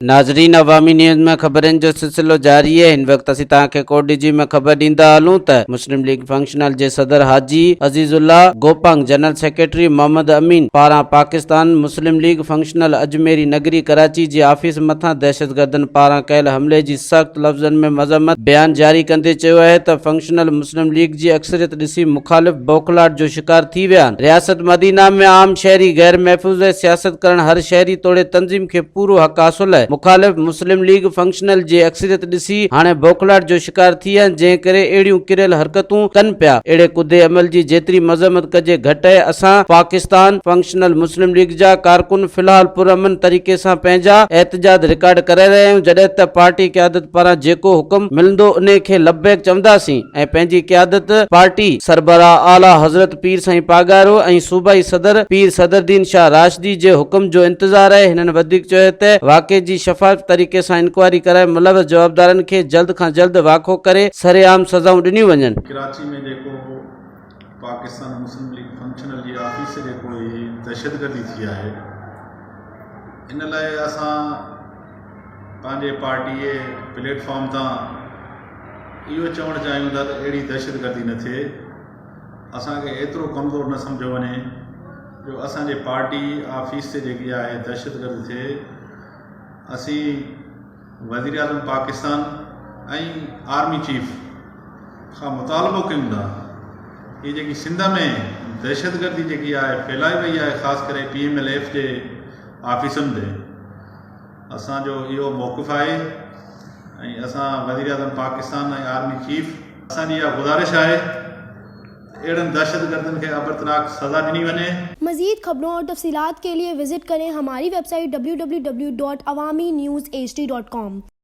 नाज़रीन, अवामी न्यूज़ में ख़बरनि जो सिलसिलो जारी है। हिन वक्त असीं तव्हांखे कोड जी में ख़बर ॾींदा हलूं त मुस्लिम लीग फंक्शनल जे सदर हाजी अज़ीज़ुल्लाह गोपांग, जनरल सेक्रेटरी मोहम्मद अमीन पारां पाकिस्तान मुस्लिम लीग फंक्शनल अजमेरी नगरी कराची जे ऑफिस मथां दहशतगर्दनि पारां कयल हमले जी सख़्त लफ़्ज़नि में मज़म्मत बयान जारी कंदे चयो आहे त फंक्शनल मुस्लिम लीग जी अक्सरियत ॾिसी मुखालिफ़ बौखलाहट जो शिकार थी विया आहिनि। रियासत मदीना में आम शहरी गैर महफूज़ सियासत करण हर शहरी तोड़े तंज़ीम खे पूरो हक़ हासिल आहे। मुखालिफ़ मुस्लिम लीग फंक्शनल जे अक्सरियत ॾिसी हाणे बौखलाहट जो शिकार थी आहिनि, जंहिं करे अहिड़ियूं किरियल हरकतूं कनि पिया। अहिड़े कुदे अमल जी जेतिरी मज़म्मत कजे घटि आहे। असां पाकिस्तान फंक्शनल मुस्लिम लीग जा कारकुन फ़िलहाल पुरअमन तरीक़े सां पंहिंजा एहतजाज रिकॉर्ड करे रहिया आहियूं। जॾहिं त पार्टी क़यादत पारां जेको हुकुम मिलंदो उन खे लब्बैक चवंदासीं ऐं पंहिंजी क़यादत पार्टी सरबराह आला हज़रत पीर साईं पागारो ऐं सूबाई सदर पीर सदरुद्दीन शाह राशिदी जे हुकुम जो इंतज़ार आहे। हिननि वधीक चयो त वाक़े जी शफ़ाफ़ तरीक़े सां इंक्वायरी कराए मुलविस जवाबदारनि खे जल्द खां जल्द वाक़ो करे सरेआम सज़ाऊं ॾिनियूं वञनि। कराची में जेको पाकिस्तान मुस्लिम लीग फंक्शनल जी ऑफिस जेको दहशतगर्दी थी आहे, इन लाइ असां पंहिंजे पार्टी जे प्लेटफॉर्म तां इहो चवणु चाहियूं था त अहिड़ी दहशतगर्दी न थिए। असांखे एतिरो कमज़ोर न सम्झो वञे जो असांजे पार्टी ऑफिस ते जेकी आहे दहशतगर्दी थिए। असीं वज़ीर आज़म पाकिस्तान ऐं आर्मी चीफ खां मुतालबो कयूं था कि जेकी सिंध में दहशतगर्दी जेकी आहे फैलाई वई आहे, ख़ासि करे PMLF जे ऑफिसनि ते, असांजो इहो मौक़िफ़ आहे ऐं असां वज़ीर आज़म पाकिस्तान ऐं आर्मी चीफ असांजी इहा गुज़ारिश आहे एड़न दहशतगर्दन के अबरतनाक सज़ा दी वने। मज़ीद खबरों और तफसीलात के लिए विजिट करें हमारी वेबसाइट www.awamiNewsHD.com।